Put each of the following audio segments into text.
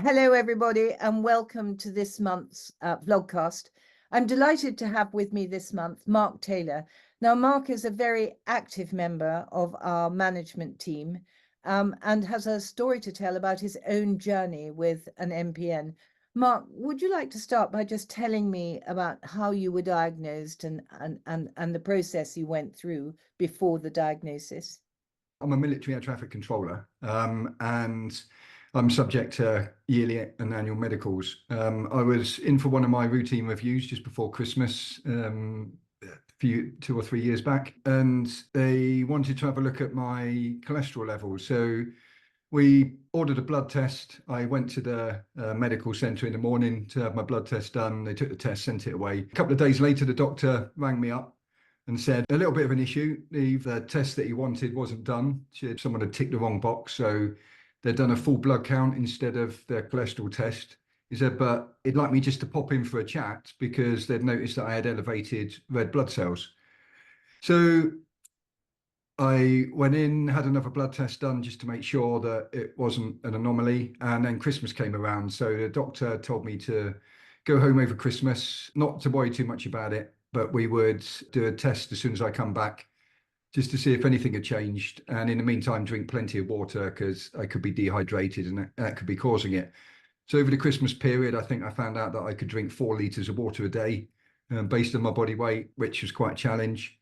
Hello, everybody, and welcome to this month's vlogcast. I'm delighted to have with me this month Mark Taylor. Now, Mark is a very active member of our management team and has a story to tell about his own journey with an MPN. Mark, would you like to start by just telling me about how you were diagnosed and the process you went through before the diagnosis? I'm a military air traffic controller, and I'm subject to yearly and annual medicals. I was in for one of my routine reviews just before Christmas, a few 2 or 3 years back, and they wanted to have a look at my cholesterol levels. So we ordered a blood test. I went to the medical centre in the morning to have my blood test done. They took the test, sent it away. A couple of days later, the doctor rang me up and said a little bit of an issue. The test that he wanted wasn't done. Someone had ticked the wrong box, so they'd done a full blood count instead of the cholesterol test. He said, but he'd like me just to pop in for a chat because they'd noticed that I had elevated red blood cells. So I went in, had another blood test done just to make sure that it wasn't an anomaly. And then Christmas came around. So the doctor told me to go home over Christmas, not to worry too much about it, but we would do a test as soon as I come back, just to see if anything had changed. And in the meantime, drink plenty of water because I could be dehydrated and that could be causing it. So over the Christmas period, I think I found out that I could drink 4 litres of water a day based on my body weight, which was quite a challenge.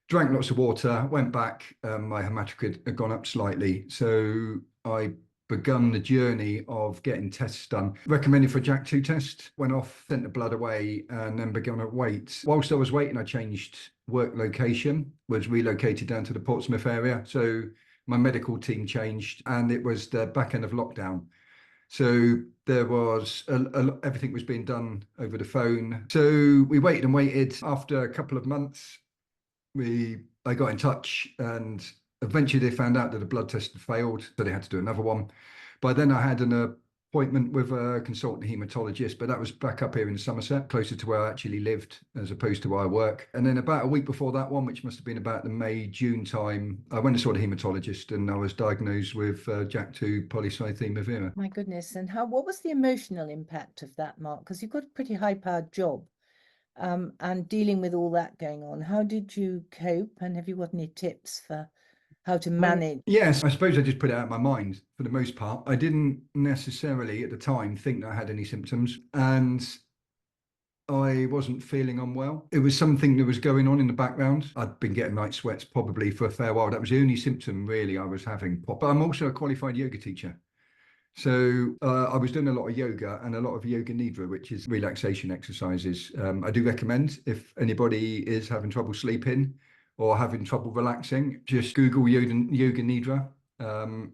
Drank lots of water, went back, my hematocrit had gone up slightly. So I begun the journey of getting tests done. Recommended for a JAK2 test, went off, sent the blood away, and then began to wait. Whilst I was waiting, I changed work location, was relocated down to the Portsmouth area. So my medical team changed, and it was the back end of lockdown. So there was everything was being done over the phone. So we waited and waited. After a couple of months, I got in touch, and eventually they found out that the blood test had failed, so they had to do another one. By then I had an appointment with a consultant hematologist, but that was back up here in Somerset, closer to where I actually lived as opposed to where I work. And then about a week before that one, which must have been about the May, June time, I went and saw the hematologist and I was diagnosed with JAK2 polycythemia vera. My goodness. And what was the emotional impact of that, Mark? Because you've got a pretty high-powered job. And dealing with all that going on, how did you cope? And have you got any tips for how to manage? Yes, I suppose I just put it out of my mind for the most part. I didn't necessarily at the time think that I had any symptoms, and I wasn't feeling unwell. It was something that was going on in the background. I'd been getting night sweats probably for a fair while. That was the only symptom really I was having. But I'm also a qualified yoga teacher. So I was doing a lot of yoga and a lot of yoga nidra, which is relaxation exercises. I do recommend if anybody is having trouble sleeping or having trouble relaxing, just Google yoga nidra.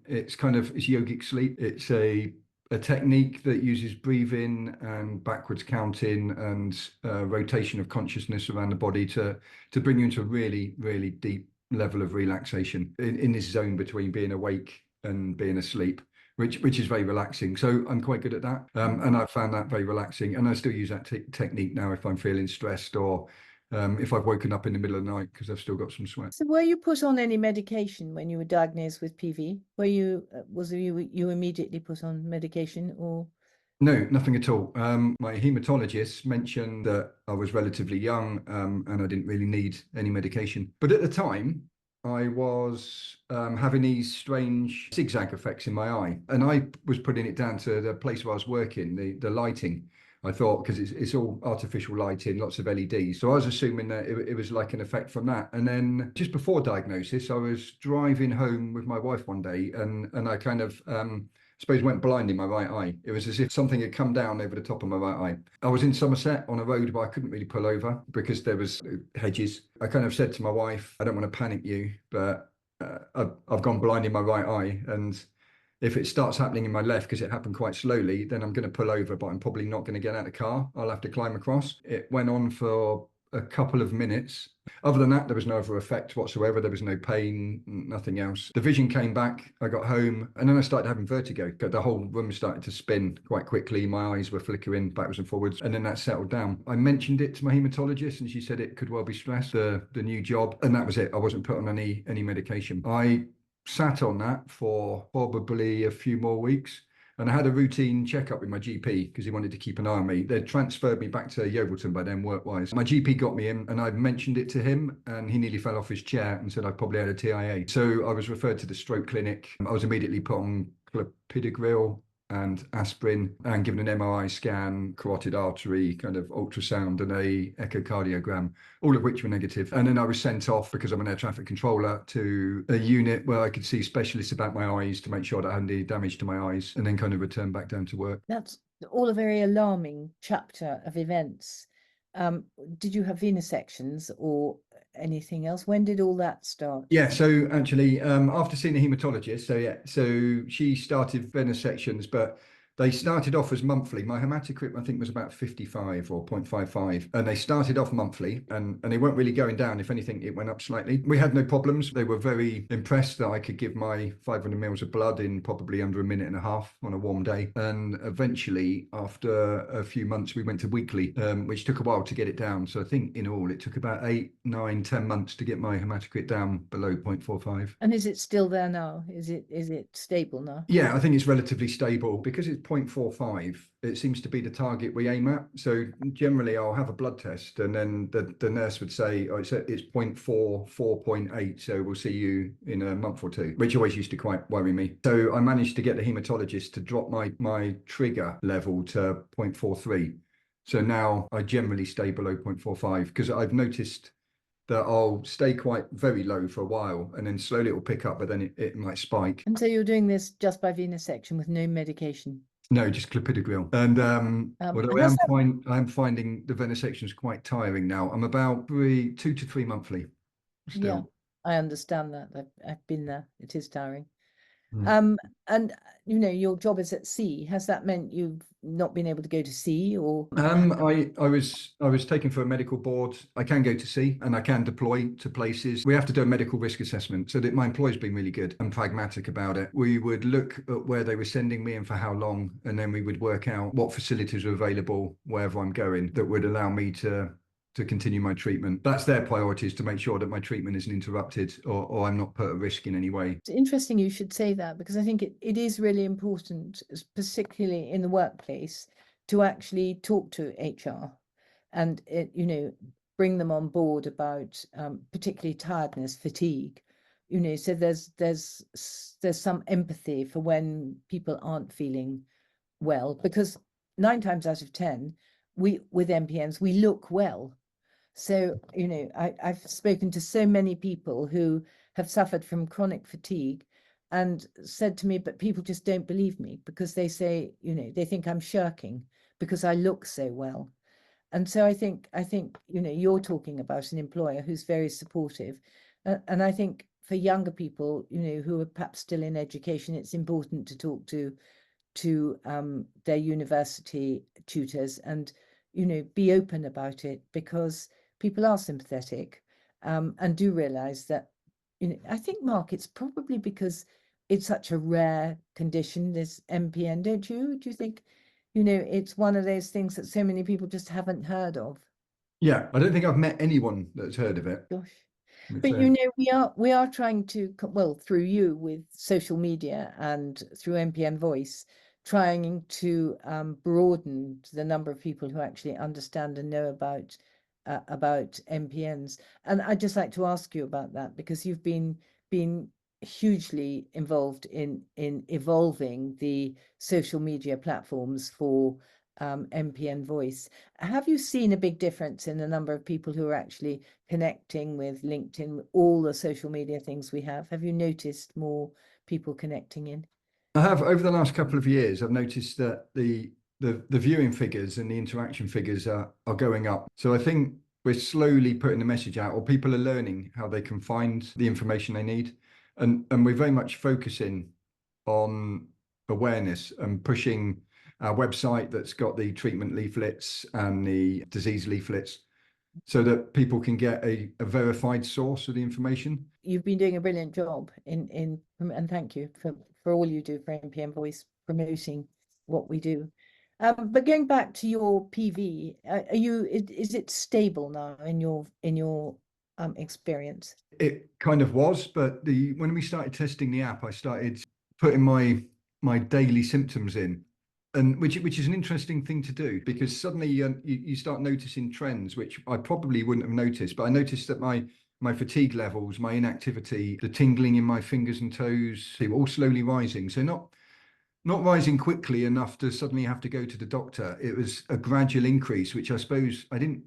It's yogic sleep. It's a technique that uses breathing and backwards counting and rotation of consciousness around the body to bring you into a really, really deep level of relaxation in this zone between being awake and being asleep. Which is very relaxing. So I'm quite good at that. And I've found that very relaxing. And I still use that technique now if I'm feeling stressed or if I've woken up in the middle of the night because I've still got some sweat. So were you put on any medication when you were diagnosed with PV? Were you, you immediately put on medication or? No, nothing at all. My hematologist mentioned that I was relatively young and I didn't really need any medication. But at the time, I was having these strange zigzag effects in my eye, and I was putting it down to the place where I was working, the lighting. I thought because it's all artificial lighting, lots of LEDs. So I was assuming that it was like an effect from that. And then just before diagnosis, I was driving home with my wife one day, and I kind of suppose went blind in my right eye. It was as if something had come down over the top of my right eye. I was in Somerset on a road where I couldn't really pull over because there was hedges. I kind of said to my wife, I don't want to panic you, but I've gone blind in my right eye. And if it starts happening in my left, because it happened quite slowly, then I'm going to pull over, but I'm probably not going to get out of the car. I'll have to climb across. It went on for a couple of minutes. Other than that, there was no other effect whatsoever. There was no pain, nothing else. The vision came back. I got home and then I started having vertigo. The whole room started to spin quite quickly. My eyes were flickering backwards and forwards, and then that settled down. I mentioned it to my hematologist and she said it could well be stress, the new job, and that was it. I wasn't put on any medication. I sat on that for probably a few more weeks. And I had a routine checkup with my GP because he wanted to keep an eye on me. They'd transferred me back to Yeovilton by then, work-wise. My GP got me in and I mentioned it to him and he nearly fell off his chair and said I probably had a TIA. So I was referred to the stroke clinic. I was immediately put on clopidogrel and aspirin and given an MRI scan, carotid artery, kind of ultrasound and a echocardiogram, all of which were negative. And then I was sent off, because I'm an air traffic controller, to a unit where I could see specialists about my eyes to make sure that I hadn't any damage to my eyes, and then kind of return back down to work. That's all a very alarming chapter of events. Did you have venesections or anything else? When did all that start? Yeah, so actually, after seeing a hematologist, so she started venesections, but they started off as monthly. My hematocrit, I think, was about 55 or 0.55, and they started off monthly, and they weren't really going down. If anything, it went up slightly. We had no problems. They were very impressed that I could give my 500 mils of blood in probably under a minute and a half on a warm day. And eventually, after a few months, we went to weekly, which took a while to get it down. So I think in all, it took about 8, 9, 10 months to get my hematocrit down below 0.45. And is it still there now? Is it stable now? Yeah, I think it's relatively stable because it's 0.45. It seems to be the target we aim at. So generally, I'll have a blood test, and then the nurse would say, "Oh, it's 0.4, 4.8. So we'll see you in a month or two," which always used to quite worry me. So I managed to get the hematologist to drop my trigger level to 0.43. So now I generally stay below 0.45 because I've noticed that I'll stay quite very low for a while and then slowly it will pick up, but then it might spike. And so you're doing this just by venesection with no medication? No, just clopidogrel. And although I am finding the venesections quite tiring now. I'm about 2 to 3 monthly still. Yeah, I understand that. I've been there. It is tiring. Mm. And your job is at sea. Has that meant you've not been able to go to sea, or? I was taken for a medical board. I can go to sea and I can deploy to places. We have to do a medical risk assessment, so that my employer's been really good and pragmatic about it. We would look at where they were sending me and for how long, and then we would work out what facilities are available wherever I'm going that would allow me to continue my treatment. That's their priority, is to make sure that my treatment isn't interrupted or I'm not put at risk in any way. It's interesting you should say that, because I think it is really important, particularly in the workplace, to actually talk to HR and bring them on board about particularly tiredness, fatigue. So there's some empathy for when people aren't feeling well, because 9 times out of 10, with MPNs we look well. So, I've spoken to so many people who have suffered from chronic fatigue and said to me, but people just don't believe me because they say, they think I'm shirking because I look so well. And so I think, you're talking about an employer who's very supportive. And I think for younger people, who are perhaps still in education, it's important to talk to their university tutors and, be open about it, because people are sympathetic and do realize that, I think, Mark, it's probably because it's such a rare condition, this MPN, don't you? Do you think, it's one of those things that so many people just haven't heard of? Yeah, I don't think I've met anyone that's heard of it. Gosh. It's, But we are trying to, well, through you with social media and through MPN Voice, trying to broaden the number of people who actually understand and know about MPNs. And I'd just like to ask you about that, because you've been hugely involved in evolving the social media platforms for MPN Voice. Have you seen a big difference in the number of people who are actually connecting with LinkedIn, all the social media things we have? Have you noticed more people connecting in? I have, over the last couple of years, I've noticed that the viewing figures and the interaction figures are going up. So I think we're slowly putting the message out, or people are learning how they can find the information they need. And we're very much focusing on awareness and pushing our website that's got the treatment leaflets and the disease leaflets, so that people can get a verified source of the information. You've been doing a brilliant job and thank you for all you do for MPN Voice, promoting what we do. But going back to your PV, is it stable now in your experience? It kind of was, but when we started testing the app, I started putting my my daily symptoms in. And which is an interesting thing to do, because suddenly you start noticing trends which I probably wouldn't have noticed. But I noticed that my fatigue levels, my inactivity, the tingling in my fingers and toes, they were all slowly rising. So not rising quickly enough to suddenly have to go to the doctor. It was a gradual increase, which I suppose you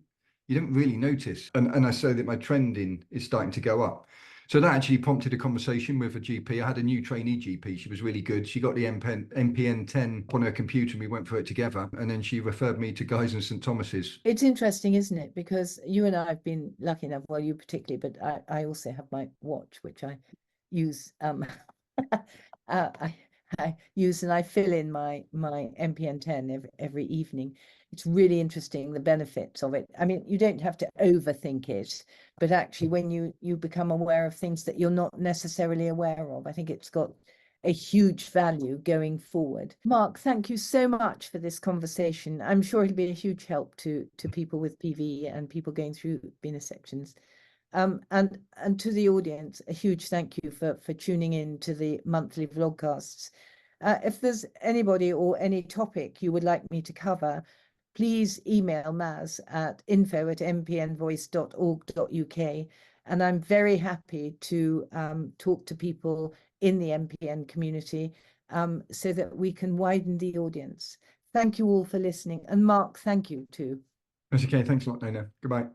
didn't really notice. And I say that my trending is starting to go up. So that actually prompted a conversation with a GP. I had a new trainee GP. She was really good. She got the MPN 10 on her computer and we went through it together. And then she referred me to Guy's and St Thomas's. It's interesting, isn't it? Because you and I have been lucky enough, well, you particularly, but I also have my watch, which I use. I use and I fill in my MPN 10 every evening. It's really interesting, the benefits of it. I mean, you don't have to overthink it, but actually when you become aware of things that you're not necessarily aware of, I think it's got a huge value going forward. Mark, thank you so much for this conversation. I'm sure it'll be a huge help to people with PV and people going through venous sections. And to the audience, a huge thank you for tuning in to the monthly vlogcasts. If there's anybody or any topic you would like me to cover, please email Maz at info@mpnvoice.org.uk. And I'm very happy to talk to people in the MPN community so that we can widen the audience. Thank you all for listening. And Mark, thank you too. That's okay. Thanks a lot, Nona. Goodbye.